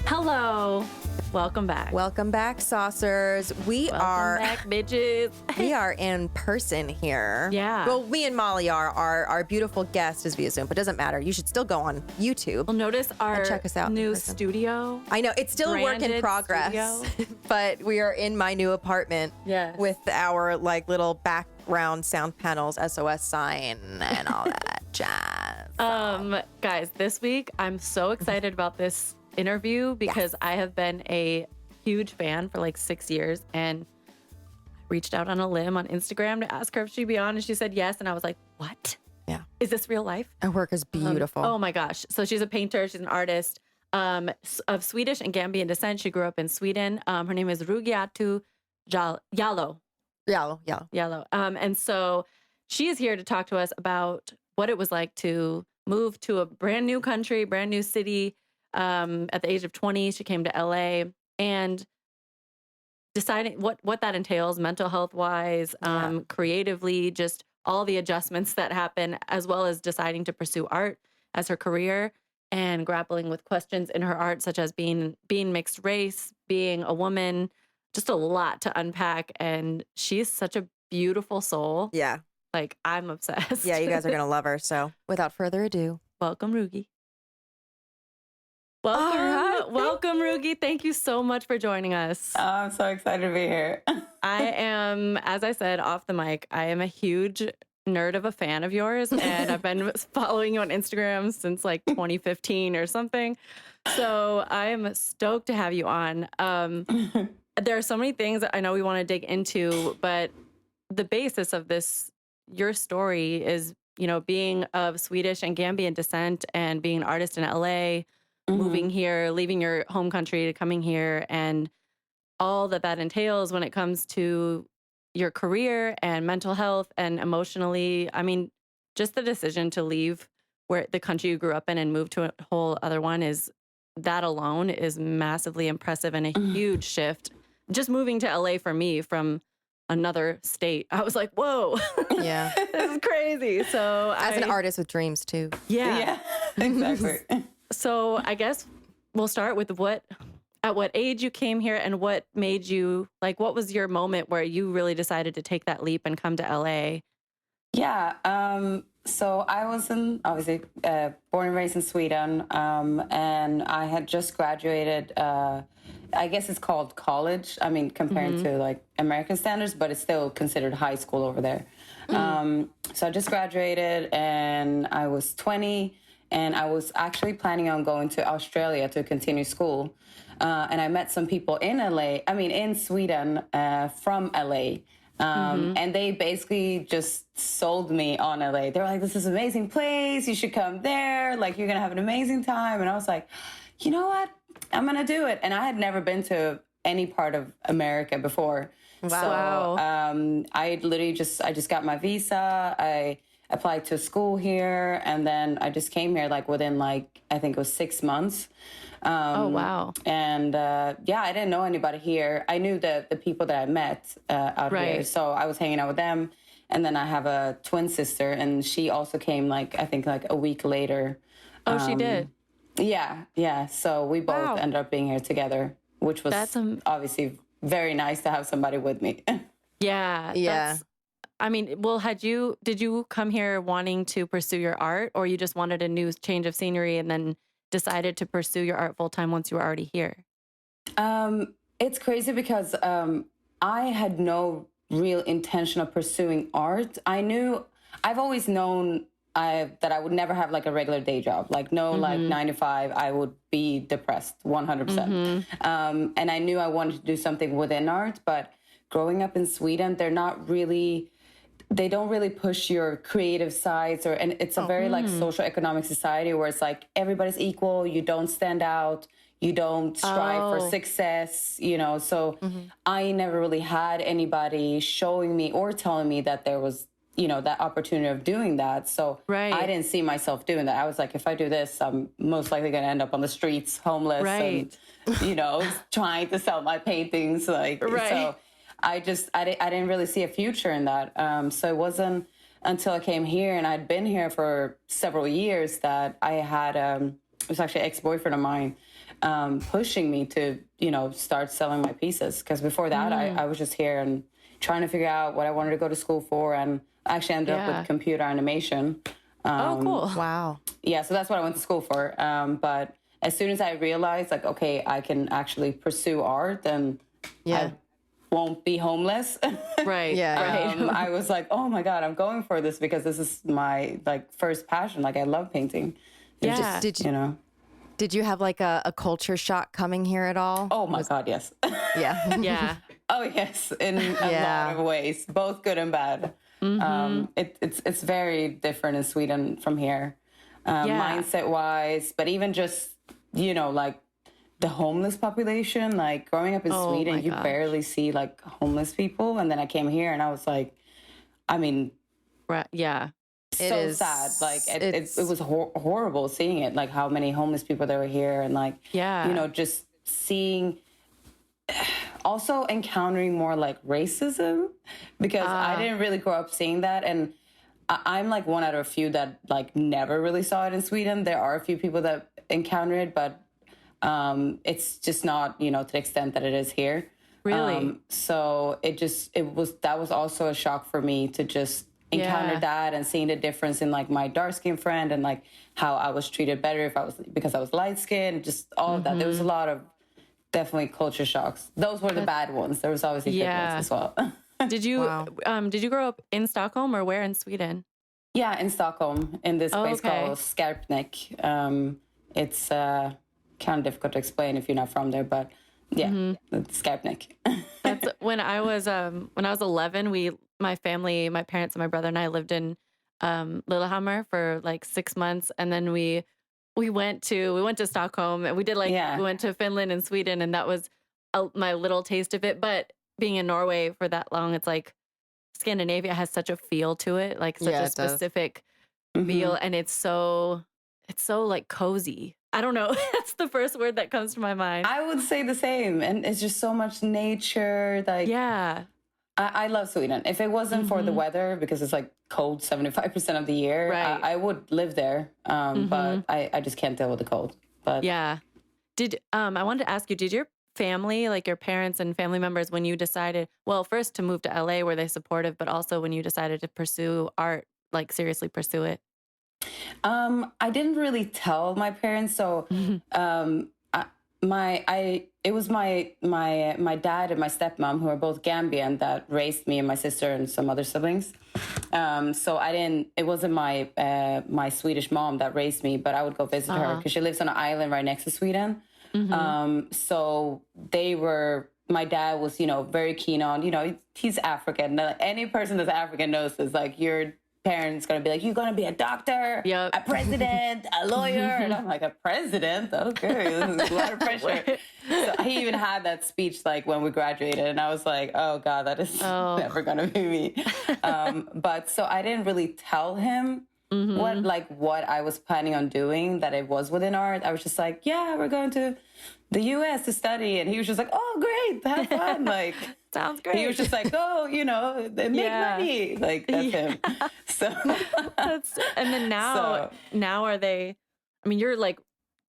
Hello. Welcome back. Welcome back, saucers. Welcome back, bitches. We are in person here. Yeah. Well, me and Molly are. Our beautiful guest is via Zoom, but it doesn't matter. You should still go on YouTube. Well, notice our check us out in new person. Studio. I know it's still a work in Branded progress, studio. but we are in my new apartment. Yes. With our like little background sound panels, SOS sign, and all that jazz. Guys, this week I'm so excited about this interview because I have been a huge fan for like 6 years, and I reached out on a limb on Instagram to ask her if she'd be on, and she said yes, and I was like, what? Yeah. Is this real life? Her work is beautiful. Oh my gosh. So she's a painter, she's an artist of Swedish and Gambian descent. She grew up in Sweden. Her name is Rugiyatou Jallow. Jallow. And so she is here to talk to us about what it was like to move to a brand new country, brand new city. At the age of 20, she came to LA and deciding what that entails, mental health wise, creatively, just all the adjustments that happen, as well as deciding to pursue art as her career and grappling with questions in her art, such as being mixed race, being a woman, just a lot to unpack. And she's such a beautiful soul. Yeah. Like, I'm obsessed. Yeah, you guys are going to love her. So without further ado, welcome, Rugi. Welcome, Rugi. Thank you so much for joining us. Oh, I'm so excited to be here. I am, as I said off the mic, I am a huge nerd of a fan of yours, and I've been following you on Instagram since like 2015 or something. So I am stoked to have you on. There are so many things that I know we want to dig into, but the basis of this, your story is, you know, being of Swedish and Gambian descent and being an artist in LA, moving here, leaving your home country to coming here, and all that entails when it comes to your career and mental health and emotionally. I mean, just the decision to leave where the country you grew up in and move to a whole other one that alone is massively impressive and a huge shift. Just moving to LA for me from another state, I was like, whoa, yeah, this is crazy. So as an artist with dreams too. Yeah, exactly. So I guess we'll start with at what age you came here and what made you, like, what was your moment where you really decided to take that leap and come to LA? Yeah. So I was obviously born and raised in Sweden, and I had just graduated. I guess it's called college. I mean, compared to like American standards, but it's still considered high school over there. So I just graduated, and I was 20. And I was actually planning on going to Australia to continue school. And I met some people in Sweden from LA. And they basically just sold me on LA. They were like, this is an amazing place. You should come there. Like, you're going to have an amazing time. And I was like, you know what? I'm going to do it. And I had never been to any part of America before. Wow. So I just got my visa. I applied to school here, and then I just came here like within like, I think it was 6 months. Oh, wow. And I didn't know anybody here. I knew the people that I met out here. So I was hanging out with them. And then I have a twin sister, and she also came like, I think like a week later. Oh, she did? Yeah. So we both ended up being here together, which was obviously very nice to have somebody with me. Yeah. I mean, well, did you come here wanting to pursue your art, or you just wanted a new change of scenery and then decided to pursue your art full time once you were already here? It's crazy because I had no real intention of pursuing art. I've always known that I would never have like a regular day job, like like 9 to 5, I would be depressed 100%. And I knew I wanted to do something within art, but growing up in Sweden, they don't really push your creative sides, and it's a very like social economic society where it's like everybody's equal. You don't stand out. You don't strive for success, So I never really had anybody showing me or telling me that there was, that opportunity of doing that. So I didn't see myself doing that. I was like, if I do this, I'm most likely going to end up on the streets, homeless, and, trying to sell my paintings. So I didn't really see a future in that. So it wasn't until I came here, and I'd been here for several years, that I had, it was actually an ex-boyfriend of mine, pushing me to, start selling my pieces. Because before that, I was just here and trying to figure out what I wanted to go to school for. And I actually ended up with computer animation. Oh, cool. Wow. Yeah, so that's what I went to school for. But as soon as I realized, like, okay, I can actually pursue art and I won't be homeless. Right. Yeah. Right. I was like, oh my God, I'm going for this because this is my first passion. Like, I love painting. And Yeah. Did you have like a culture shock coming here at all? Oh my God, yes. Yeah. Yeah. Oh yes, in a lot of ways, both good and bad. It's very different in Sweden from here, mindset wise, but even just like the homeless population. Like growing up in Sweden, you barely see like homeless people, and then I came here and I was like, I mean, Right. Yeah. so sad. Like it was horrible seeing it, like how many homeless people there were here, and like just seeing. Also encountering more like racism, because I didn't really grow up seeing that, and I'm like one out of a few that like never really saw it in Sweden. There are a few people that encounter it, but it's just not to the extent that it is here. Really? So that was also a shock for me to just encounter that, and seeing the difference in like my dark skinned friend, and like how I was treated better because I was light skinned, just all of that. There was a lot of definitely culture shocks. Those were the bad ones. There was obviously good ones as well. Did you grow up in Stockholm or where in Sweden? Yeah, in Stockholm, in this place called Skarpnäck. It's kind of difficult to explain if you're not from there, but yeah, it's Skarpnäck. That's when I was 11. My family, my parents and my brother and I lived in Lillehammer for like 6 months, and then we went to Stockholm, and we went to Finland and Sweden, and that was my little taste of it. But being in Norway for that long, it's like Scandinavia has such a feel to it, like such a specific feel, and it's so like cozy. I don't know. That's the first word that comes to my mind. I would say the same, and it's just so much nature. Like I love Sweden. If it wasn't for the weather, because it's like cold 75% of the year, I would live there. But I just can't deal with the cold. But yeah. I wanted to ask you, did your family, like your parents and family members, when you decided, well, first to move to LA, were they supportive, but also when you decided to pursue art, like seriously pursue it? I didn't really tell my parents. So it was my dad and my stepmom, who are both Gambian, that raised me and my sister and some other siblings. So it wasn't my Swedish mom that raised me, but I would go visit her because she lives on an island right next to Sweden. So my dad was, very keen on, he's African. Any person that's African knows this, like your parents going to be like, you're going to be a doctor, a president, a lawyer. And I'm like, a president? Okay, this is a lot of pressure. So he even had that speech like when we graduated, and I was like, oh God, that is never going to be me. But so I didn't really tell him what I was planning on doing, that it was within art. I was just like, yeah, we're going to the US to study. And he was just like, oh, great, have fun. Like, sounds great. He was just like, oh, they make money. Like, that's him. So, and then now are they, I mean, you're like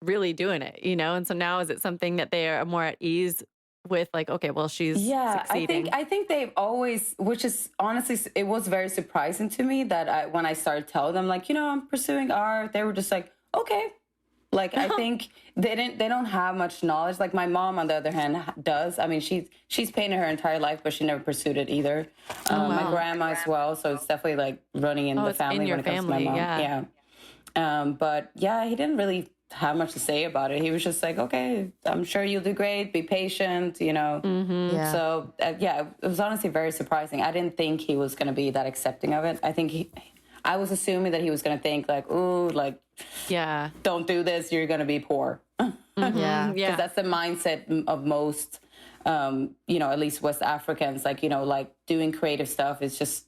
really doing it, And so now is it something that they are more at ease with, like, okay, well, she's succeeding? I think they've always, which is honestly, it was very surprising to me that when I started telling them, like, I'm pursuing art, they were just like, okay. Like, I think they don't have much knowledge. Like my mom, on the other hand, does. I mean, she's painted her entire life, but she never pursued it either. My grandma as well. So it's definitely like running in the family when it comes to my mom. Yeah. But yeah, he didn't really have much to say about it. He was just like, okay, I'm sure you'll do great. Be patient, Yeah. So it was honestly very surprising. I didn't think he was going to be that accepting of it. I think I was assuming that he was going to think like, ooh, like, don't do this, you're going to be poor. Yeah. Because that's the mindset of most, at least West Africans, like, like doing creative stuff is just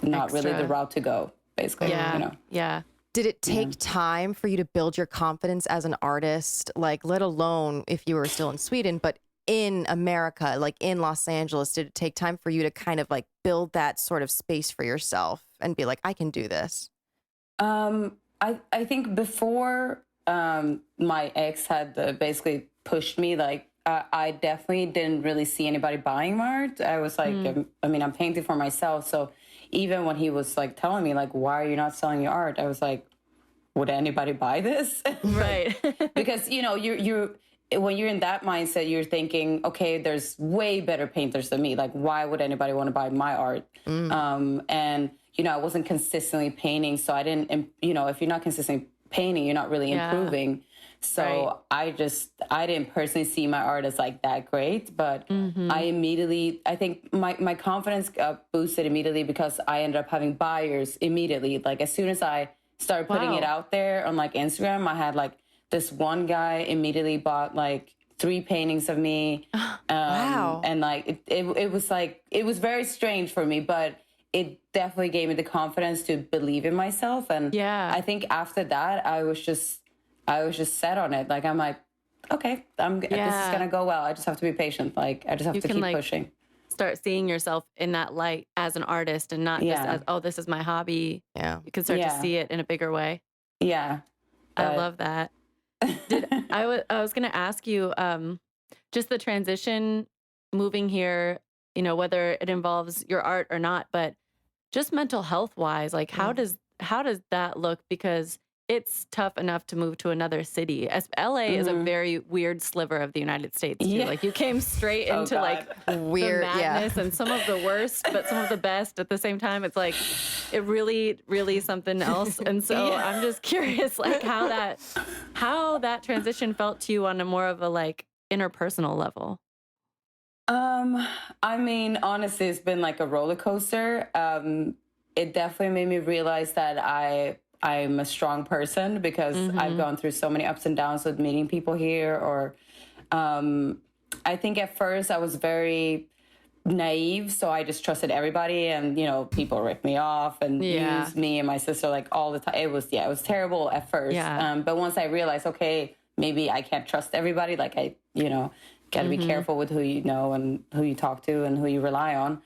not really the route to go, basically. Yeah. Did it take time for you to build your confidence as an artist, like, let alone if you were still in Sweden, but in America, like in Los Angeles, did it take time for you to kind of like build that sort of space for yourself and be like, I can do this? I think before my ex had basically pushed me, like, I definitely didn't really see anybody buying my art. I was like, I mean, I'm painting for myself. So even when he was like telling me, like, why are you not selling your art? I was like, would anybody buy this? Right. Because, you know, you when you're in that mindset, you're thinking, okay, there's way better painters than me. Like, why would anybody want to buy my art? And, you know, I wasn't consistently painting. So I didn't, you know, if you're not consistently painting, you're not really improving. So I didn't personally see my art as like that great, but I think my confidence boosted immediately because I ended up having buyers immediately. Like as soon as I started putting it out there on like Instagram, I had like this one guy immediately bought like 3 paintings of me. Wow. And like, it was like, it was very strange for me, but it definitely gave me the confidence to believe in myself. And I think after that, I was just set on it. Like, I'm like, okay, this is going to go well. I just have to be patient. Like, I just have to keep pushing. Start seeing yourself in that light as an artist and not just as, oh, this is my hobby. Yeah. You can start to see it in a bigger way. Yeah. I love that. I was going to ask you, just the transition moving here, you know, whether it involves your art or not, but just mental health wise, like how does that look? Because it's tough enough to move to another city. As LA is a very weird sliver of the United States too. Like you came straight into like weird the madness and some of the worst, but some of the best at the same time. It's like it really, really something else. And so I'm just curious, like how that transition felt to you on a more of a like interpersonal level. I mean, honestly, it's been like a roller coaster. It definitely made me realize that I'm a strong person because I've gone through so many ups and downs with meeting people here. Or I think at first I was very naive, so I just trusted everybody, and you know, people ripped me off and used me and my sister like all the time. It was terrible at first. But once I realized, okay, maybe I can't trust everybody. Like got to be careful with who you know and who you talk to and who you rely on.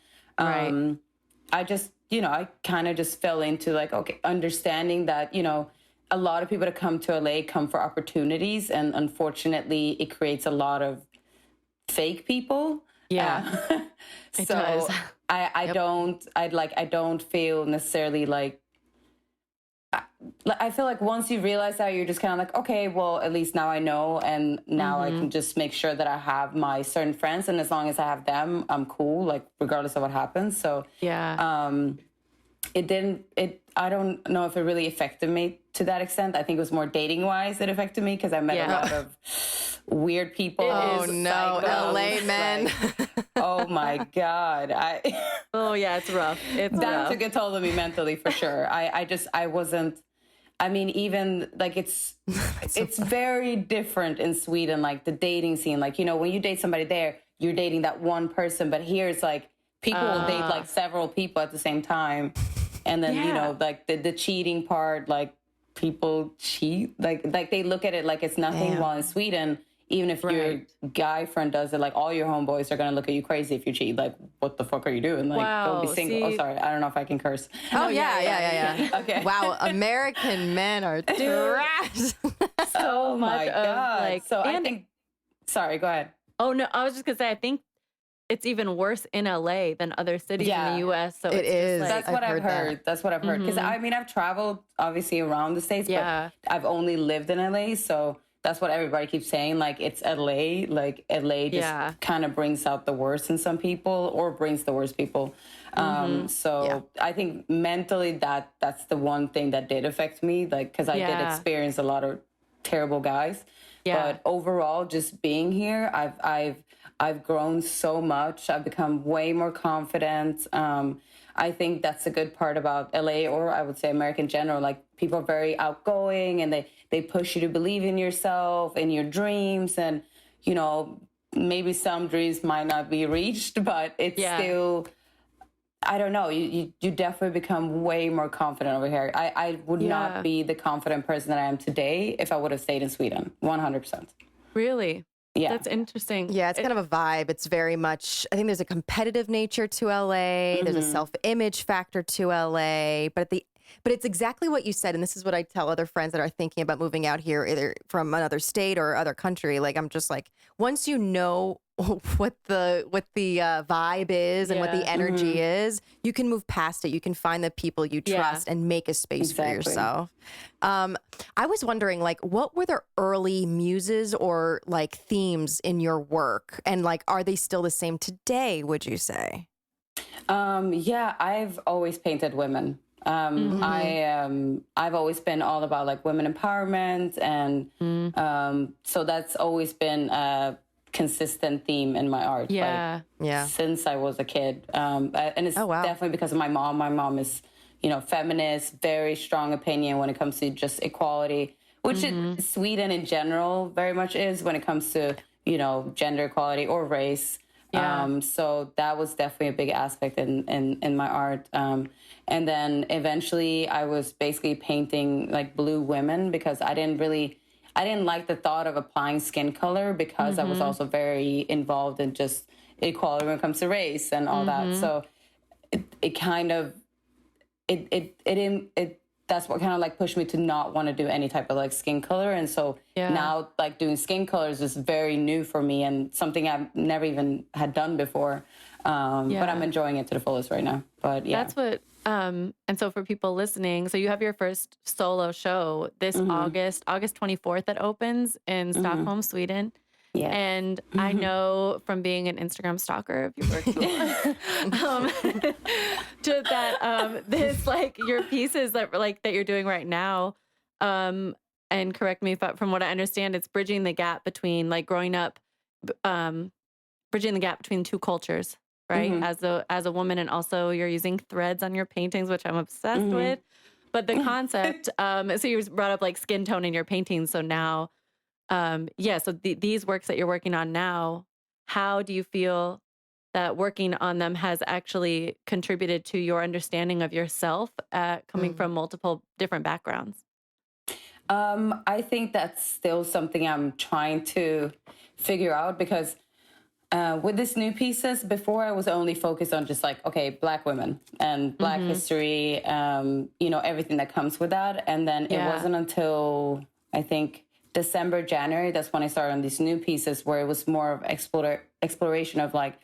I just, I kind of just fell into like, okay, understanding that, a lot of people that come to LA come for opportunities. And unfortunately, it creates a lot of fake people. Yeah. It does. I don't feel necessarily like, I feel like once you realize that, you're just kind of like, okay, well, at least now I know. And now I can just make sure that I have my certain friends. And as long as I have them, I'm cool, like regardless of what happens. So I don't know if it really affected me to that extent. I think it was more dating wise it affected me because I met a lot of weird people. Oh no, LA men. Like, oh my God. Oh yeah, it's rough. That took a toll on me mentally for sure. I wasn't, I mean, even like it's very different in Sweden, like the dating scene. Like, when you date somebody there, you're dating that one person, but here it's like people will date like several people at the same time. And then, like the cheating part, like people cheat, like they look at it like it's nothing. While in Sweden, even if your guy friend does it, like all your homeboys are going to look at you crazy if you cheat. Like, what the fuck are you doing? Like, go be single. Oh, sorry. I don't know if I can curse. Oh, yeah. Okay. Wow. American men are trash. Oh my God. Like, so I think, sorry, go ahead. Oh, no. I was just going to say, I think it's even worse in LA than other cities in the US. So it is. Like, That's what I've heard. That's what I've heard. Because I mean, I've traveled obviously around the States, but I've only lived in LA. So that's what everybody keeps saying. Like, it's LA. Like, LA just kind of brings out the worst in some people or brings the worst people. So I think mentally that's the one thing that did affect me. Like, because I did experience a lot of terrible guys. But overall, just being here, I've grown so much. I've become way more confident. I think that's a good part about LA, or I would say America in general. Like, people are very outgoing and they push you to believe in yourself and your dreams. And, maybe some dreams might not be reached, but it's still, I don't know. You definitely become way more confident over here. I would not be the confident person that I am today if I would have stayed in Sweden. 100%. Really? Yeah. That's interesting. Yeah, it's kind of a vibe. It's very much, I think there's a competitive nature to LA. There's a self-image factor to LA. But But it's exactly what you said. And this is what I tell other friends that are thinking about moving out here, either from another state or other country. Like, I'm just like, once you know what the vibe is and what the energy is, you can move past it. You can find the people you trust and make a space for yourself. I was wondering, like, what were the early muses or like themes in your work? And like, are they still the same today, would you say? Yeah, I've always painted women. I've always been all about like women empowerment, and so that's always been a consistent theme in my art. Since I was a kid, and it's definitely because of my mom. My mom is, feminist, very strong opinion when it comes to just equality, which Sweden in general very much is when it comes to gender equality or race. So that was definitely a big aspect in my art. And then eventually I was basically painting like blue women because I didn't like the thought of applying skin color because I was also very involved in just equality when it comes to race and all that. So it kind of, that's what kind of like pushed me to not want to do any type of like skin color. And so now like doing skin colors is very new for me and something I've never even had done before. But I'm enjoying it to the fullest right now. But that's what, and so for people listening, so you have your first solo show this August 24th that opens in Stockholm, Sweden. Yeah. And I know from being an Instagram stalker of your work, this like your pieces that you're doing right now, and correct me if from what I understand, it's bridging the gap between like growing up, bridging the gap between two cultures, right? As a woman, and also you're using threads on your paintings, which I'm obsessed with. But the concept, so you brought up like skin tone in your paintings, so now. So these works that you're working on now, how do you feel that working on them has actually contributed to your understanding of yourself coming from multiple different backgrounds? I think that's still something I'm trying to figure out because with this new pieces, before I was only focused on just like, okay, Black women and Black history, everything that comes with that. And then it wasn't until I think December, January, that's when I started on these new pieces where it was more of exploration of like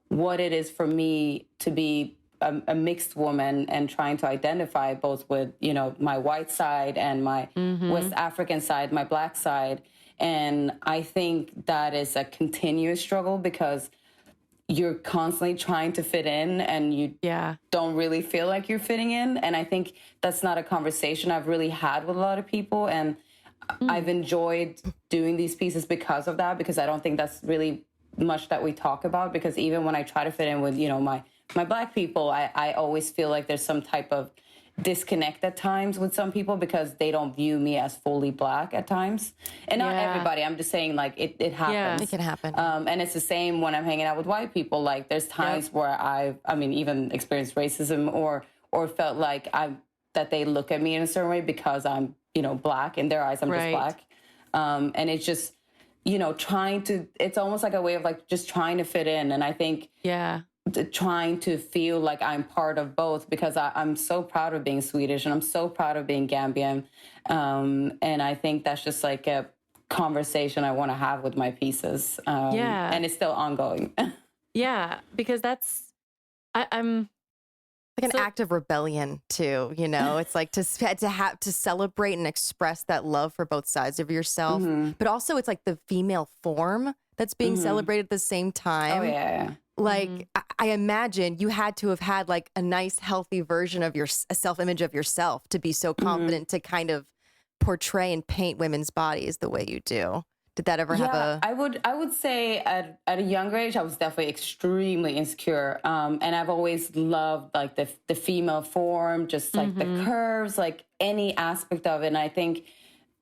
what it is for me to be a mixed woman and trying to identify both with, my white side and my West African side, my Black side. And I think that is a continuous struggle because you're constantly trying to fit in and you don't really feel like you're fitting in. And I think that's not a conversation I've really had with a lot of people. And I've enjoyed doing these pieces because of that, because I don't think that's really much that we talk about, because even when I try to fit in with, my Black people, I always feel like there's some type of disconnect at times with some people because they don't view me as fully Black at times. And not everybody, I'm just saying like it happens. Yeah, it can happen. And it's the same when I'm hanging out with white people. Like there's times where even experienced racism or felt like that they look at me in a certain way because I'm, Black. In their eyes, I'm just Black. And it's just, it's almost like a way of like just trying to fit in. And I think trying to feel like I'm part of both, because I'm so proud of being Swedish and I'm so proud of being Gambian. And I think that's just like a conversation I want to have with my pieces. And it's still ongoing. Because I'm like an act of rebellion too, it's like to have to celebrate and express that love for both sides of yourself, but also it's like the female form that's being celebrated at the same time. Like I imagine you had to have had like a nice healthy version of your self-image of yourself to be so confident to kind of portray and paint women's bodies the way you do. Did that ever have a... I would say at a younger age, I was definitely extremely insecure. And I've always loved like the female form, just like the curves, like any aspect of it. And I think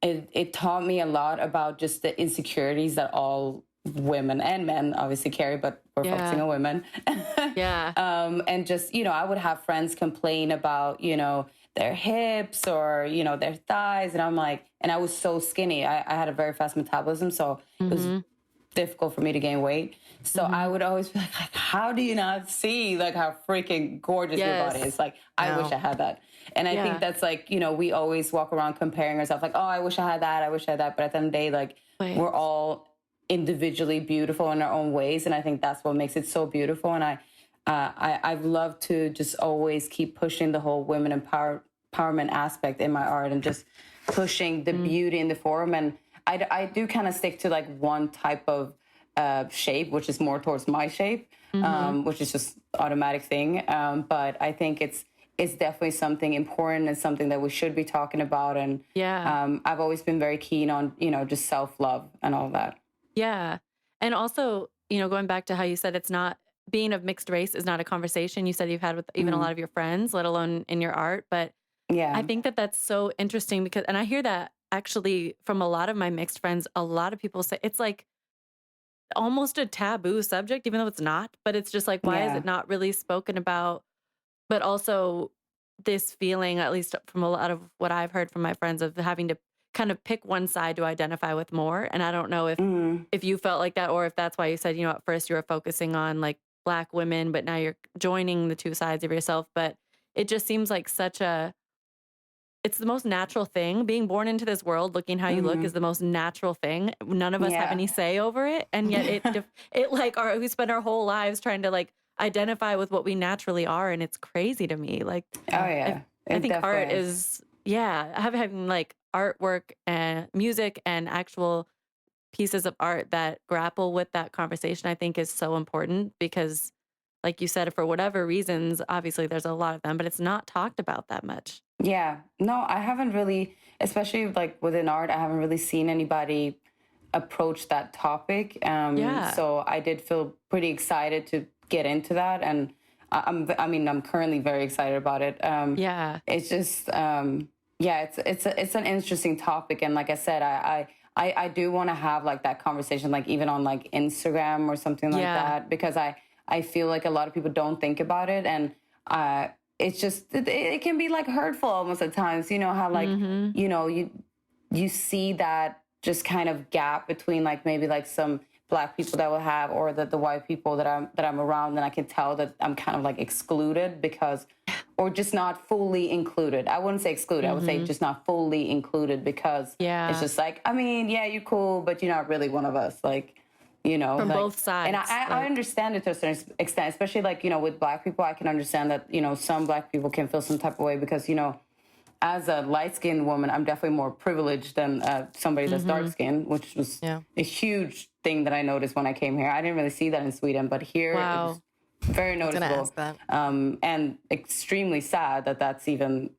it taught me a lot about just the insecurities that all women and men obviously carry, but we're focusing on women. And just, I would have friends complain about, their hips or, their thighs. And I'm like, and I was so skinny. I had a very fast metabolism. So it was difficult for me to gain weight. So I would always be like, how do you not see like how freaking gorgeous your body is? Like, I wish I had that. And I think that's like, you know, we always walk around comparing ourselves like, oh, I wish I had that. I wish I had that. But at the end of the day, like we're all individually beautiful in our own ways. And I think that's what makes it so beautiful. And I've loved to just always keep pushing the whole women empowerment aspect in my art and just pushing the beauty in the form. And I do kind of stick to like one type of shape, which is more towards my shape, which is just automatic thing. But I think it's definitely something important and something that we should be talking about. And I've always been very keen on, you know, just self-love and all that. Yeah. And also, you know, going back to how you said it's not, being of mixed race is not a conversation you said you've had with even a lot of your friends, let alone in your art. But I think that that's so interesting because, and I hear that actually from a lot of my mixed friends, a lot of people say it's like almost a taboo subject, even though it's not, but it's just like, why is it not really spoken about? But also this feeling, at least from a lot of what I've heard from my friends, of having to kind of pick one side to identify with more. And I don't know if you felt like that, or if that's why you said, you know, at first you were focusing on like Black women, but now you're joining the two sides of yourself. But it just seems like it's the most natural thing. Being born into this world, looking how you look is the most natural thing. None of us have any say over it. And yet it like, we spend our whole lives trying to like identify with what we naturally are. And it's crazy to me. Like, I think art is having like artwork and music and actual pieces of art that grapple with that conversation, I think is so important because, like you said, for whatever reasons, obviously there's a lot of them, but it's not talked about that much. Yeah, no, I haven't really, especially like within art, I haven't really seen anybody approach that topic. So I did feel pretty excited to get into that. And I'm currently very excited about it. It's just, it's an interesting topic. And like I said, I do want to have like that conversation, like even on like Instagram or something like that, because I feel like a lot of people don't think about it. And it's just, it can be like hurtful almost at times, you know, how like, you know, you see that just kind of gap between like maybe like some Black people that will have, or the white people that I'm around, and I can tell that I'm kind of like excluded because, or just not fully included. I wouldn't say excluded. I would say just not fully included because it's just like, I mean, yeah, you're cool, but you're not really one of us. Like, you know, from like, both sides. And I understand it to a certain extent, especially like, you know, with Black people, I can understand that, you know, some Black people can feel some type of way because, you know, as a light-skinned woman, I'm definitely more privileged than somebody that's dark-skinned, which was a huge thing that I noticed when I came here. I didn't really see that in Sweden, but here it was very noticeable. And extremely sad that that's even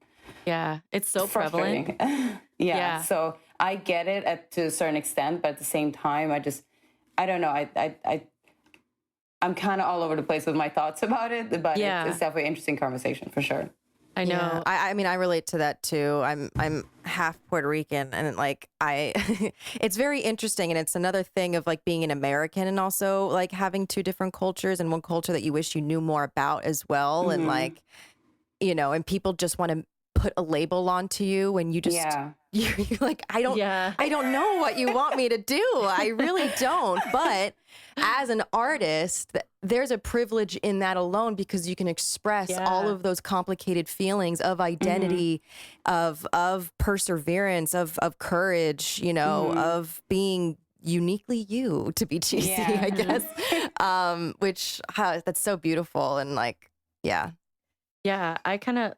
it's so prevalent. So I get it to a certain extent, but at the same time, I don't know. I'm kind of all over the place with my thoughts about it, but it's definitely an interesting conversation for sure. I know. Yeah. I mean, I relate to that too. I'm half Puerto Rican, and like it's very interesting, and it's another thing of like being an American and also like having two different cultures and one culture that you wish you knew more about as well, and like, you know, and people just want to put a label onto you when you just you're like, I don't know what you want me to do. I really don't. But as an artist, there's a privilege in that alone because you can express all of those complicated feelings of identity, of perseverance, of courage, you know, of being uniquely you, to be cheesy, I guess. Which that's so beautiful and like, I kind of,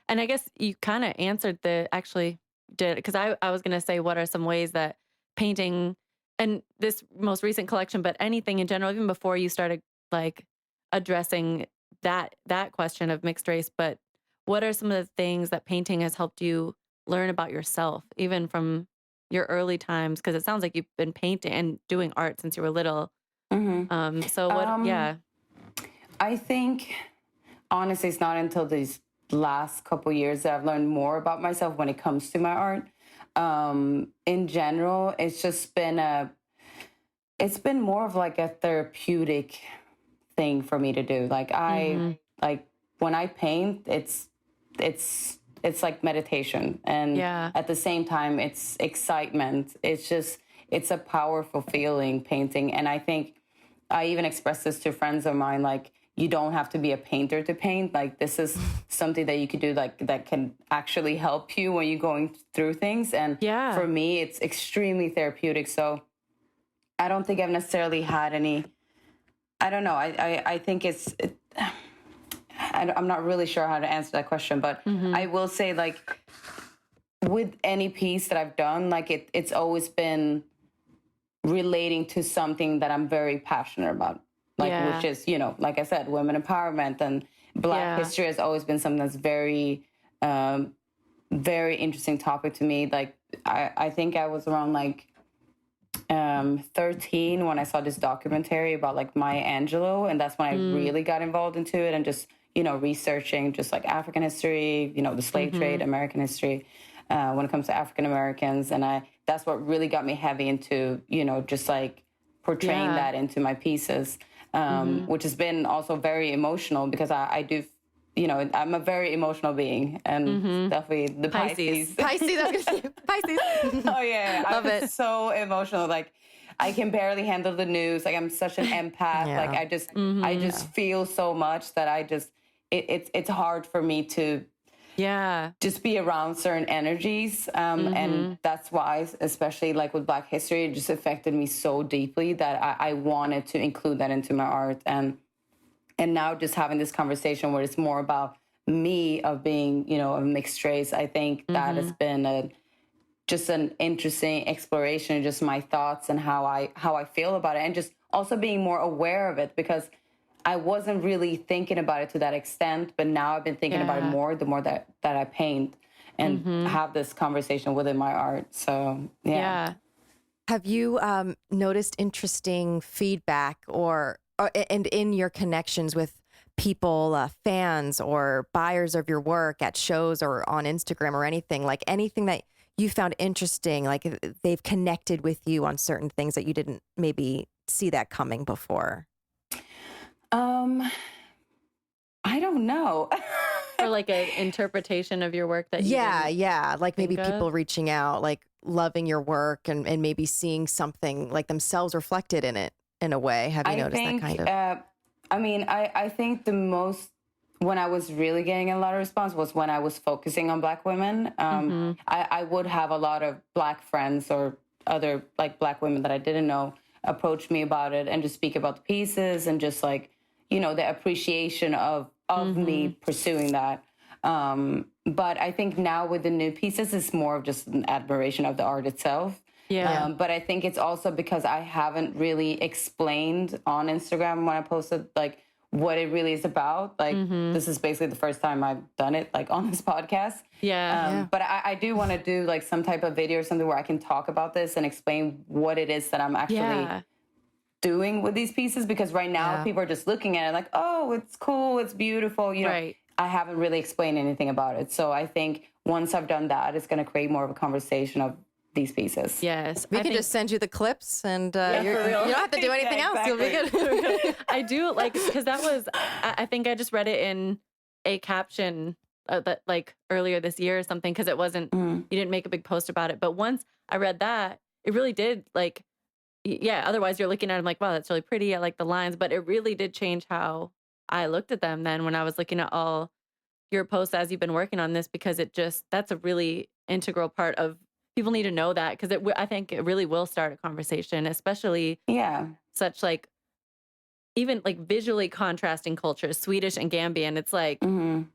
and I guess you kind of answered because I was going to say, what are some ways that painting and this most recent collection, but anything in general, even before you started like addressing that question of mixed race, but what are some of the things that painting has helped you learn about yourself, even from your early times? Because it sounds like you've been painting and doing art since you were little. So what, I think, honestly, it's not until these last couple years that I've learned more about myself when it comes to my art. In general, it's just been it's been more of like a therapeutic thing for me to do. Like like when I paint, it's like meditation, and at the same time, it's excitement. It's just, it's a powerful feeling, painting. And I think I even expressed this to friends of mine, like, you don't have to be a painter to paint. Like, this is something that you could do, like, that can actually help you when you're going through things. And for me, it's extremely therapeutic. So I don't think I've necessarily had any, I don't know. I think I'm not really sure how to answer that question, but I will say, like, with any piece that I've done, like, it's always been relating to something that I'm very passionate about, like, which is, you know, like I said, women empowerment, and Black history has always been something that's very, very interesting topic to me. Like, I think I was around like 13 when I saw this documentary about like Maya Angelou, and that's when I really got involved into it, and just, you know, researching just like African history, you know, the slave trade, American history, when it comes to African Americans. And that's what really got me heavy into, you know, just like portraying that into my pieces, which has been also very emotional, because I do, you know, I'm a very emotional being, and definitely the Pisces. Pisces, I was gonna say Pisces. Oh yeah, Love I'm it. so emotional. Like, I can barely handle the news. Like, I'm such an empath. Like, I just feel so much that it's hard for me to just be around certain energies. And that's why, especially like with Black history, it just affected me so deeply that I wanted to include that into my art. And now just having this conversation where it's more about me, of being, you know, a mixed race, I think that has been just an interesting exploration, just my thoughts and how I feel about it, and just also being more aware of it, because I wasn't really thinking about it to that extent, but now I've been thinking about it more, the more that I paint and have this conversation within my art. So, yeah. Have you noticed interesting feedback and in your connections with people, fans or buyers of your work at shows or on Instagram or anything, like anything that you found interesting, like they've connected with you on certain things that you didn't maybe see that coming before? I don't know. Or like an interpretation of your work that you didn't like maybe think people of? reaching out, like loving your work and maybe seeing something like themselves reflected in it in a way. Have you noticed that kind of? I mean, I think the most, when I was really getting a lot of response, was when I was focusing on Black women. I would have a lot of Black friends or other like Black women that I didn't know approach me about it and just speak about the pieces, and just like, you know, the appreciation of me pursuing that. But I think now with the new pieces, it's more of just an admiration of the art itself. But I think it's also because I haven't really explained on Instagram when I posted like what it really is about. Like, this is basically the first time I've done it, like, on this podcast. But I do want to do like some type of video or something where I can talk about this and explain what it is that I'm actually doing with these pieces, because right now people are just looking at it like, oh, it's cool, it's beautiful, you know. I haven't really explained anything about it. So I think once I've done that, it's going to create more of a conversation of these pieces. We can just send you the clips, and you don't have to do anything else. You'll be good. I do, like, because that was, I think I just read it in a caption that like earlier this year or something, because it wasn't, you didn't make a big post about it. But once I read that, it really did, like, otherwise you're looking at them like, wow, that's really pretty, I like the lines, but it really did change how I looked at them then when I was looking at all your posts as you've been working on this, because that's a really integral part of, people need to know that, because I think it really will start a conversation, especially such like, even like visually contrasting cultures, Swedish and Gambian. It's like,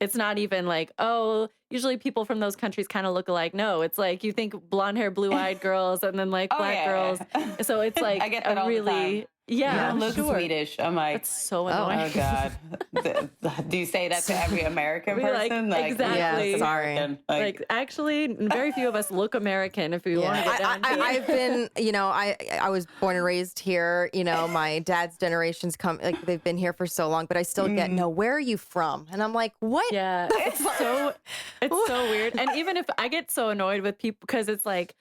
it's not even like, oh, usually people from those countries kind of look alike. No, it's like, you think blonde hair, blue eyed girls, and then like black girls. So it's like, I get that all the time. You don't look Swedish. I'm like, that's so annoying. Oh God. Do you say that to every American person? Like, exactly. Yeah, sorry. Like, actually, very few of us look American if we want to get down to it. I've been, you know, I was born and raised here. You know, my dad's generations they've been here for so long, but I still get, no, where are you from? And I'm like, what? Yeah, it's so weird. And even if I get so annoyed with people, because it's like,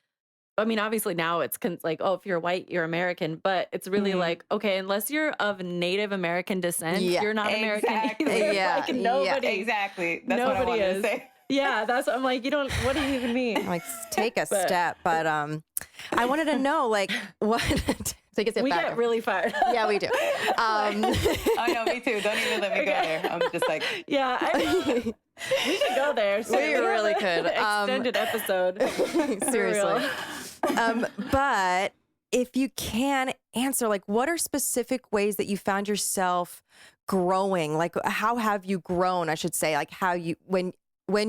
I mean, obviously now it's like, oh, if you're white, you're American. But it's really like, okay, unless you're of Native American descent, you're not American either. Like, nobody. Exactly. That's what I wanted to say. Yeah, that's what I'm like, what do you even mean? Like, take a step. But I wanted to know, like, what. Take a step We back. get really fired. Yeah, we do. Oh no, me too. Don't even let me go there. I'm just like, Yeah, we should go there. So We really could. Extended episode. Seriously. But if you can answer, like, what are specific ways that you found yourself growing? Like, how have you grown, I should say, like how you, when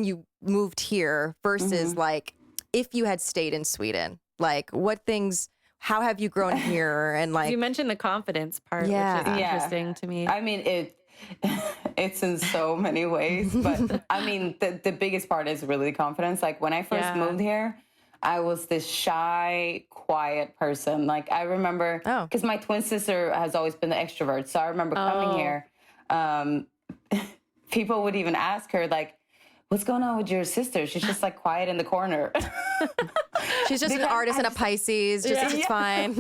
you moved here versus like if you had stayed in Sweden, like what things, how have you grown here? And like, You mentioned the confidence part, Yeah. which is Yeah. interesting to me. I mean, it's in so many ways, but I mean, the biggest part is really confidence. Like when I first Yeah. moved here, I was this shy, quiet person. Like I remember, because my twin sister has always been the extrovert. So I remember coming here, people would even ask her like, what's going on with your sister? She's just like quiet in the corner. she's just an Because artist and a Pisces, just it's fine.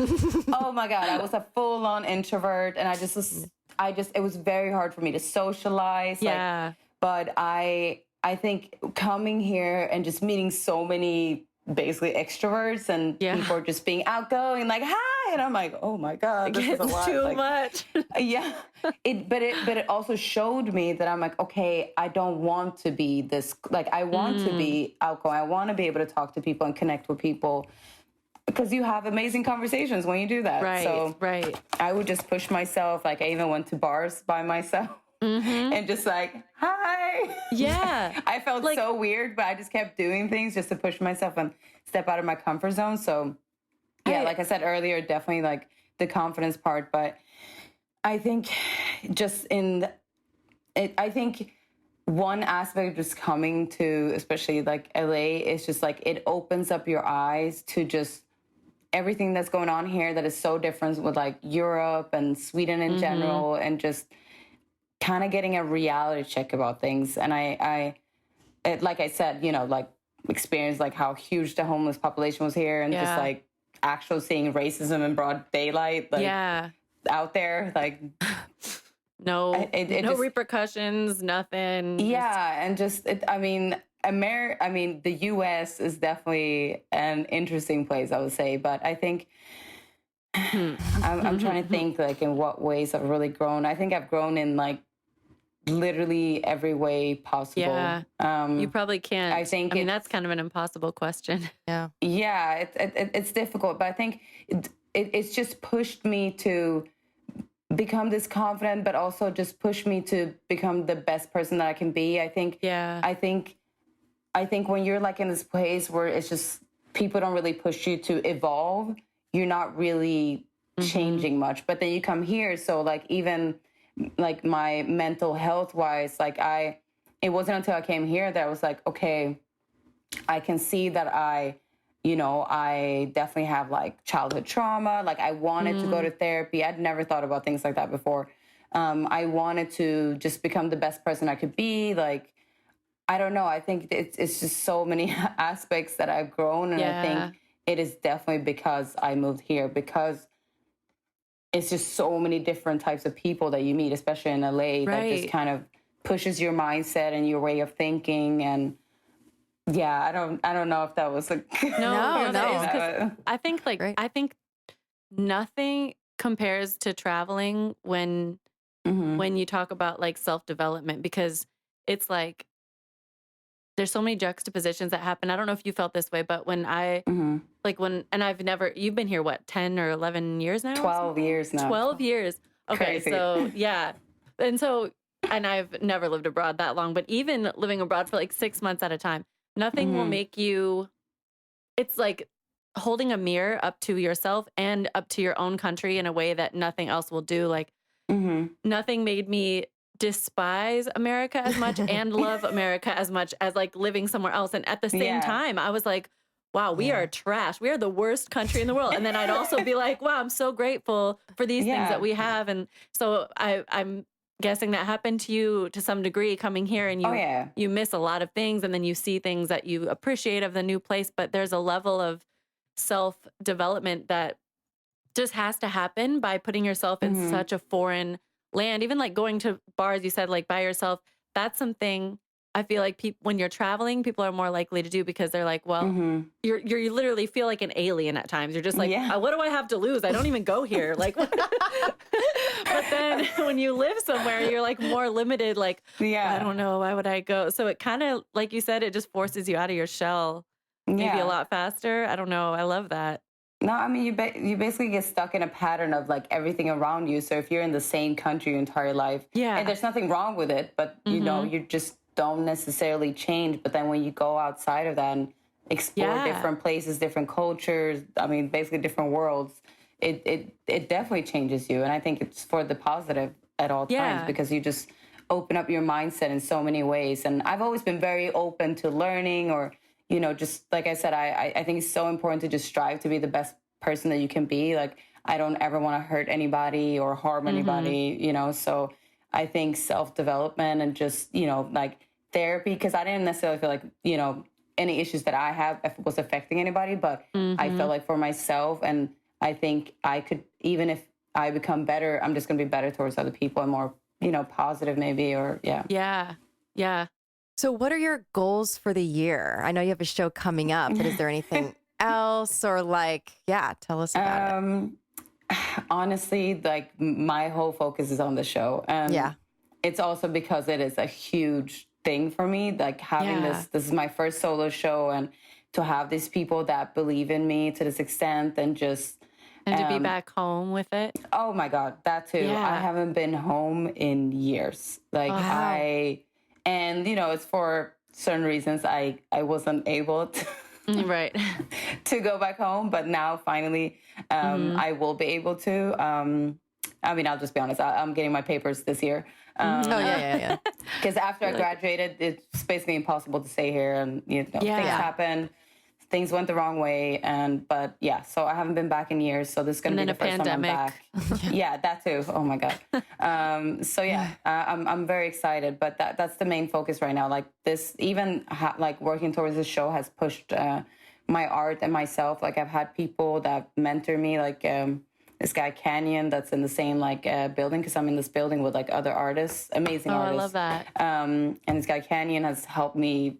Oh my God, I was a full-on introvert, and it was very hard for me to socialize. Yeah. But I think coming here and just meeting so many basically extroverts and people just being outgoing, like, hi, and I'm like, oh my God, this is a It's lot. too Like, much. yeah. But it also showed me that I'm like, okay, I don't want to be this, like, I want to be outgoing. I want to be able to talk to people and connect with people, because you have amazing conversations when you do that. Right, So right. I would just push myself. Like I even went to bars by myself and just like, hi. Yeah. I felt Like- so weird, but I just kept doing things just to push myself and step out of my comfort zone. So yeah, like I said earlier, definitely like the confidence part. But I think just I think one aspect of just coming to, especially like LA, is just like it opens up your eyes to just everything that's going on here that is so different with like Europe and Sweden in general, and just kind of getting a reality check about things. And like I said, you know, like experienced like how huge the homeless population was here, and just like actual seeing racism in broad daylight, like out there, like No, it no just, repercussions, nothing. yeah. And just, I mean, the U.S. is definitely an interesting place, I would say. But I think I'm trying to think like in what ways I've really grown. I think I've grown in like literally every way possible. Yeah. You probably can't. I think mean, that's kind of an impossible question. Yeah. Yeah, it's difficult, but I think it's just pushed me to become this confident, but also just push me to become the best person that I can be. I think when you're like in this place where it's just people don't really push you to evolve, you're not really changing much. But then you come here, so like even like my mental health wise, like it wasn't until I came here that I was like, okay, I can see that I definitely have like childhood trauma. Like I wanted to go to therapy. I'd never thought about things like that before. I wanted to just become the best person I could be. Like, I don't know. I think it's just so many aspects that I've grown. And I think it is definitely because I moved here, because it's just so many different types of people that you meet, especially in LA, that just kind of pushes your mindset and your way of thinking. And yeah, I don't know if that was like No. I think like Great. I think nothing compares to traveling when you talk about like self-development, because it's like there's so many juxtapositions that happen. I don't know if you felt this way, but when you've been here, what, 10 or 11 years now? 12 years now. 12 years. Okay. Crazy. So yeah. And I've never lived abroad that long, but even living abroad for like 6 months at a time, nothing will make you, it's like holding a mirror up to yourself and up to your own country in a way that nothing else will do. Like nothing made me despise America as much and love America as much as like living somewhere else. And at the same time, I was like, wow, we are trash. We are the worst country in the world. And then I'd also be like, wow, I'm so grateful for these things that we have. And so I'm guessing that happened to you to some degree coming here, and you miss a lot of things, and then you see things that you appreciate of the new place. But there's a level of self-development that just has to happen by putting yourself in such a foreign land. Even like going to bars, you said like by yourself, that's something I feel like when you're traveling, people are more likely to do because they're like, well, you literally feel like an alien at times. You're just like, what do I have to lose? I don't even go here. Like, but then when you live somewhere, you're like more limited. Like, I don't know, why would I go? So it kind of, like you said, it just forces you out of your shell maybe a lot faster. I don't know. I love that. No, I mean, you basically get stuck in a pattern of like everything around you. So if you're in the same country your entire life, and there's nothing wrong with it, but you know, you just don't necessarily change. But then when you go outside of that and explore different places, different cultures, I mean, basically different worlds, it definitely changes you. And I think it's for the positive at all times because you just open up your mindset in so many ways. And I've always been very open to learning, or you know, just like I said, I think it's so important to just strive to be the best person that you can be. Like, I don't ever want to hurt anybody or harm anybody, you know? So I think self-development and just, you know, like therapy, because I didn't necessarily feel like, you know, any issues that I have was affecting anybody, but I felt like for myself, and I think I could, even if I become better, I'm just going to be better towards other people and more, you know, positive maybe, or Yeah. So what are your goals for the year? I know you have a show coming up, but is there anything else, or like, tell us about it. Honestly, like my whole focus is on the show. And it's also because it is a huge thing for me. Like having this is my first solo show, and to have these people that believe in me to this extent, and just... And to be back home with it. Oh my God, that too. I haven't been home in years. Like and you know, it's for certain reasons I wasn't able to to go back home, but now finally I will be able to. I mean, I'll just be honest, I'm getting my papers this year. Because after I graduated, it's basically impossible to stay here, and you know, things happen. Things went the wrong way, but so I haven't been back in years. So this is going to be the first time I'm back. That too. Oh my God. I'm very excited, but that's the main focus right now. Like this, even like working towards this show has pushed my art and myself. Like I've had people that mentor me, like this guy Canyon, that's in the same like building, because I'm in this building with like other artists, amazing artists. I love that. And this guy Canyon has helped me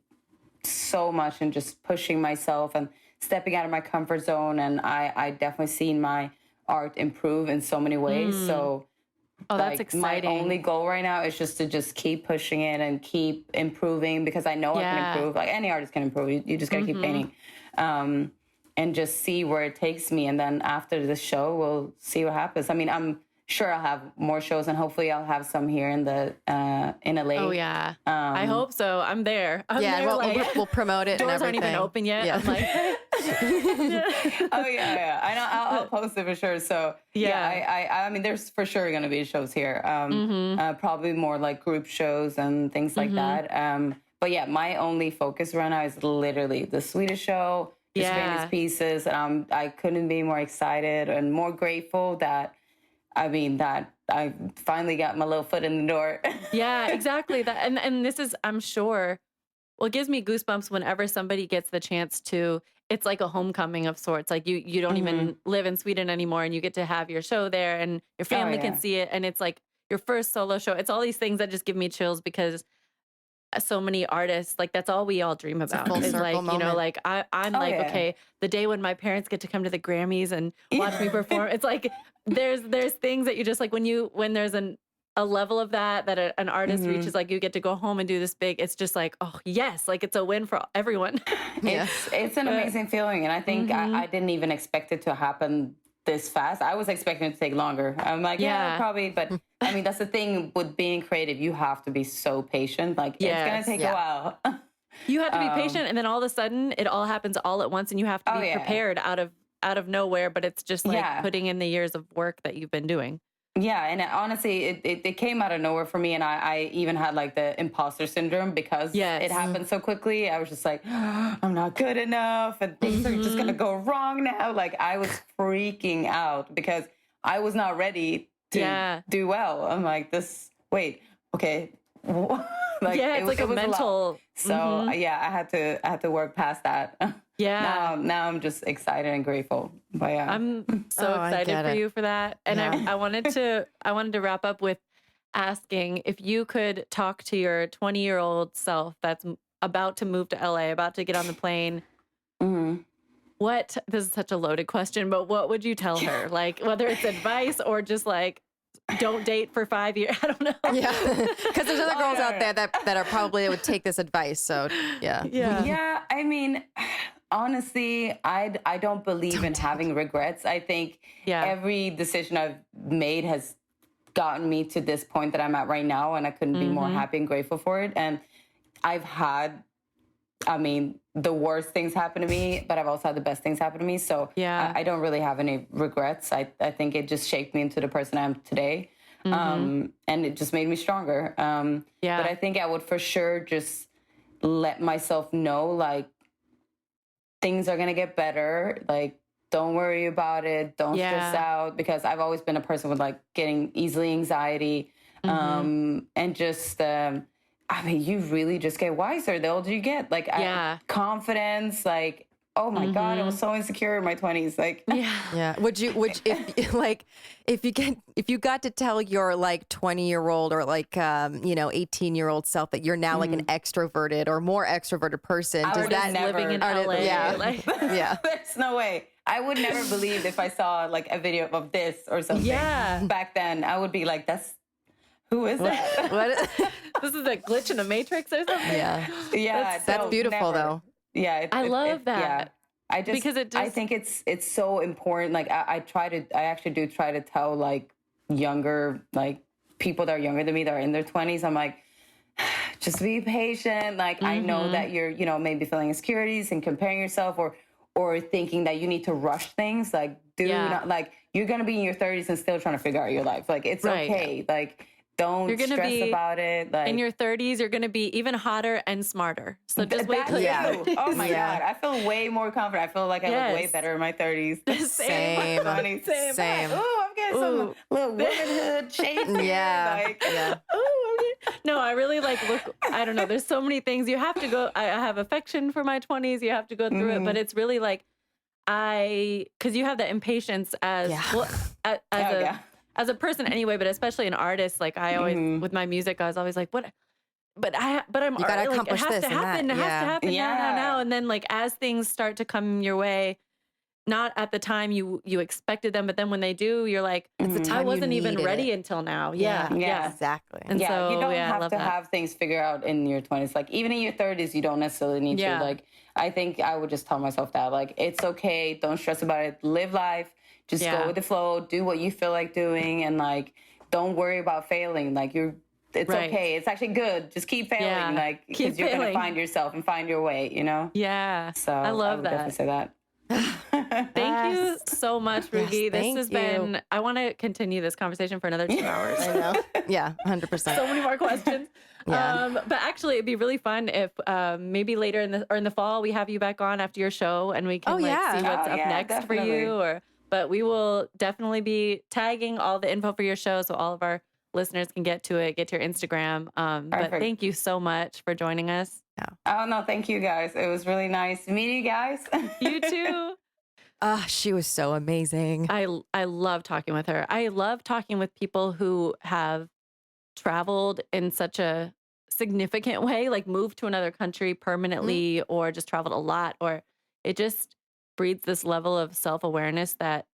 so much in just pushing myself and stepping out of my comfort zone, and I definitely seen my art improve in so many ways. So that's exciting. My only goal right now is just to keep pushing it and keep improving, because I know I can improve. Like any artist can improve. You just gotta keep painting, and just see where it takes me. And then after the show, we'll see what happens. I mean, I'm sure I'll have more shows, and hopefully I'll have some here in LA. Oh yeah, I hope so. I'm there. We'll promote it. Doors and aren't even open yet. I'm like, I know. I'll post it for sure. So I mean, there's for sure going to be shows here. Probably more like group shows and things like that. But yeah, my only focus right now is literally the Swedish show, the Spanish pieces, and I couldn't be more excited and more grateful that I finally got my little foot in the door. Yeah, exactly. That and this is, I'm sure, well, it gives me goosebumps whenever somebody gets the chance to. It's like a homecoming of sorts. Like you don't even live in Sweden anymore, and you get to have your show there, and your family can see it, and it's like your first solo show. It's all these things that just give me chills, because so many artists, like that's all we all dream about. Is like, moment. You know, like I'm okay, the day when my parents get to come to the Grammys and watch me perform. It's like there's things that you just like when there's a level of that an artist reaches, like you get to go home and do this big. It's just like, oh yes, like it's a win for everyone. It's an amazing feeling, and I think I didn't even expect it to happen this fast. I was expecting it to take longer. I'm like, probably, but I mean, that's the thing with being creative. You have to be so patient. Like it's gonna take a while. You have to be patient, and then all of a sudden, it all happens all at once, and you have to be prepared out of nowhere. But it's just like putting in the years of work that you've been doing. Yeah, and honestly, it came out of nowhere for me, and I even had like the imposter syndrome because it happened so quickly. I was just like, I'm not good enough, and things are just gonna go wrong now. Like I was freaking out because I was not ready to do well. I'm like, okay. Like, it's like a mental. So I had to work past that. Yeah. Now I'm just excited and grateful. But I'm so excited for you for that. And I wanted to wrap up with asking if you could talk to your 20-year-old self that's about to move to LA, about to get on the plane. This is such a loaded question, but what would you tell her? Like, whether it's advice or just like, don't date for 5 years. I don't know. Yeah. Because there's other girls out there that are probably would take this advice. So yeah. Yeah. I mean, honestly, I don't believe in having regrets. I think every decision I've made has gotten me to this point that I'm at right now, and I couldn't be more happy and grateful for it. And I've had, I mean, the worst things happen to me, but I've also had the best things happen to me. So I don't really have any regrets. I think it just shaped me into the person I am today. And it just made me stronger. But I think I would for sure just let myself know, like, things are going to get better. Like, don't worry about it. Don't stress out, because I've always been a person with like getting easily anxiety. And just, I mean, you really just get wiser the older you get. Like, confidence, like, oh my God, I was so insecure in my 20s. Like, Would if you got to tell your like 20-year-old or like 18-year-old self that you're now like an extroverted or more extroverted person, does that living in LA? There's no way. I would never believe if I saw like a video of this or something back then. I would be like, who is that? What? This is a glitch in the Matrix or something? Yeah. That's beautiful though. Yeah. I love that. Yeah. I think it's so important. Like I actually do try to tell like younger, like people that are younger than me that are in their 20s. I'm like, just be patient. Like, I know that you're, maybe feeling insecurities and comparing yourself or thinking that you need to rush things. Like, not, like, you're going to be in your 30s and still trying to figure out your life. Like, it's okay. Like, don't stress about it. Like, in your 30s, you're going to be even hotter and smarter. So just wait till you're Oh my God. I feel way more confident. I feel like I look way better in my 30s. Same. Oh, I'm getting some little womanhood shape. No, I really look, I don't know. There's so many things you have to go. I have affection for my 20s. You have to go through it, but it's really like, because you have that impatience as a person anyway, but especially an artist. Like I always, with my music, I was always like, what? But I'm you gotta accomplish it has this to happen. and It that. has to happen now. And then like, as things start to come your way, not at the time you expected them, but then when they do, you're like, it's the time I wasn't even ready it. until now. Yeah, exactly. And so, you don't have to that. have things figured out in your 20s. Like even in your 30s, you don't necessarily need to. Like, I think I would just tell myself that, like, it's okay. Don't stress about it. Live life. Just go with the flow. Do what you feel like doing. And like, don't worry about failing. Like it's okay. It's actually good. Just keep failing. Like, because you're going to find yourself and find your way, Yeah. So I love would definitely say that. Thank you so much, Rugi. Yes, this has been, I want to continue this conversation for another 2 hours. I know. Yeah, 100%. So many more questions. But actually, it'd be really fun if maybe later in the fall we have you back on after your show and we can see what's up next for you. But we will definitely be tagging all the info for your show so all of our listeners can get to it, get to your Instagram. But thank you so much for joining us. Oh, no, thank you guys. It was really nice meeting you guys. You too. She was so amazing. I love talking with her. I love talking with people who have traveled in such a significant way, like moved to another country permanently or just traveled a lot, or it just breeds this level of self-awareness that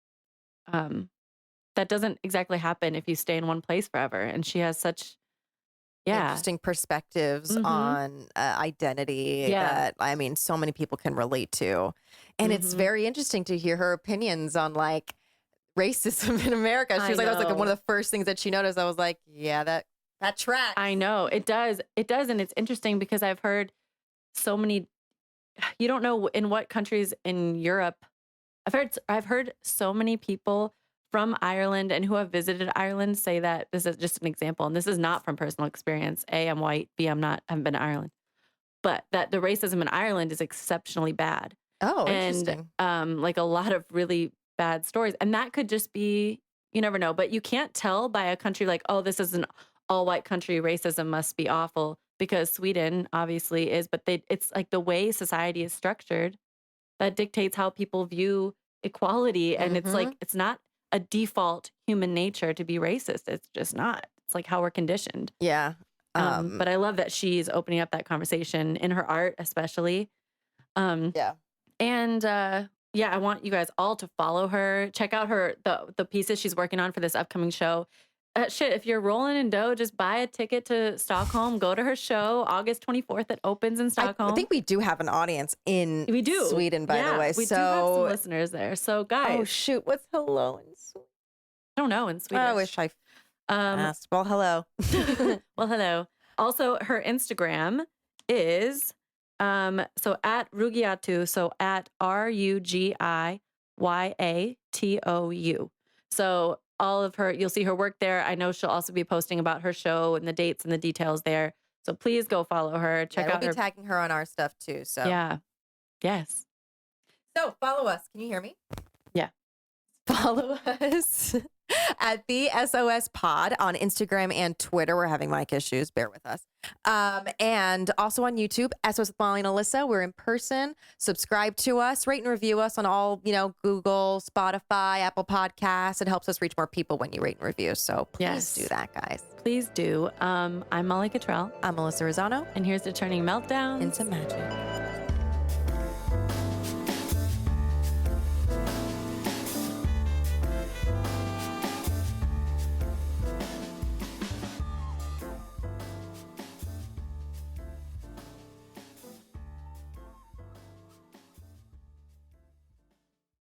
that doesn't exactly happen if you stay in one place forever. And she has such interesting perspectives on identity that, I mean, so many people can relate to. And it's very interesting to hear her opinions on like racism in America. She was like, that was like one of the first things that she noticed. I was like, yeah, that tracks. I know it does. It does. And it's interesting because I've heard so many, you don't know in what countries in Europe. I've heard so many people from Ireland and who have visited Ireland say that, this is just an example, and this is not from personal experience. A, I'm white. B, I haven't been to Ireland. But that the racism in Ireland is exceptionally bad. Oh, interesting. And like a lot of really bad stories. And that could just be, you never know. But you can't tell by a country like, oh, this is an all-white country, racism must be awful, because Sweden obviously is. But it's like the way society is structured that dictates how people view equality. And it's like, it's not a default human nature to be racist. It's just not. It's like how we're conditioned. Yeah. But I love that she's opening up that conversation in her art, especially. Yeah. And yeah, I want you guys all to follow her. Check out the pieces she's working on for this upcoming show. Shit, if you're rolling in dough, just buy a ticket to Stockholm. Go to her show August 24th. It opens in Stockholm. I think we do have an audience in we do. Sweden, by the way. We do have some listeners there. So guys, oh shoot, what's hello in Sweden? I don't know in Swedish. I wish I asked. Well, hello. Well, hello. Also, her Instagram is so at Rugiyatou, so at RUGIYATOU. So all of her, you'll see her work there. I know she'll also be posting about her show and the dates and the details there. So please go follow her. Check out we'll her. be tagging her on our stuff too. So Yeah. Yes. So follow us. Can you hear me? Yeah. Follow us at the SOS Pod on Instagram and Twitter. We're having mic issues. Bear with us. And also on YouTube, SOS with Molly and Alyssa. We're in person. Subscribe to us. Rate and review us on all, Google, Spotify, Apple Podcasts. It helps us reach more people when you rate and review. So please do that, guys. Please do. I'm Molly Cottrell. I'm Alyssa Rosano. And here's to turning meltdowns into magic.